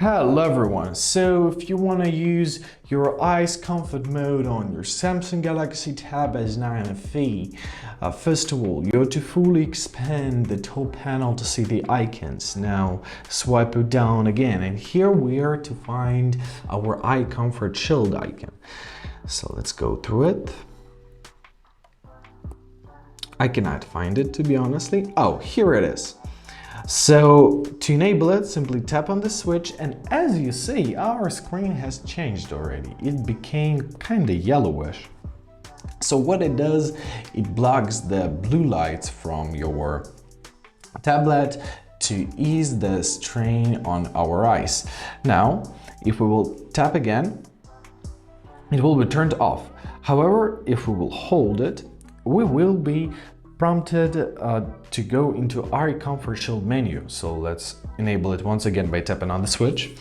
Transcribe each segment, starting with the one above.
Hello everyone, so if you want to use your eyes comfort mode on your Samsung Galaxy Tab S9 FE, first of all, you have to fully expand the top panel to see the icons. Now swipe it down again and here we are to find our eye comfort shield icon. So let's go through it. I cannot find it, to be honestly. Oh, here it is. So to enable it, simply tap on the switch and as you see, our screen has changed already. It became kind of yellowish. So what it does, it blocks the blue lights from your tablet to ease the strain on our eyes. Now, if we will tap again, it will be turned off. However, if we will hold it, we will be prompted to go into Eye Comfort Shield menu. So let's enable it once again by tapping on the switch.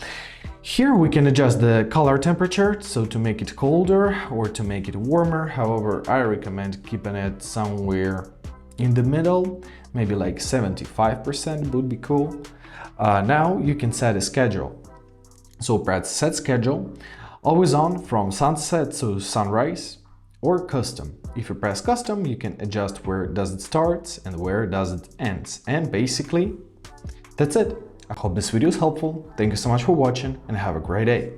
Here we can adjust the color temperature, so to make it colder or to make it warmer. However, I recommend keeping it somewhere in the middle, maybe like 75% would be cool. Now you can set a schedule. So press set schedule, always on from sunset to sunrise, or custom. If you press custom, you can adjust where does it start and where does it ends. And basically, that's it. I hope this video is helpful. Thank you so much for watching and have a great day.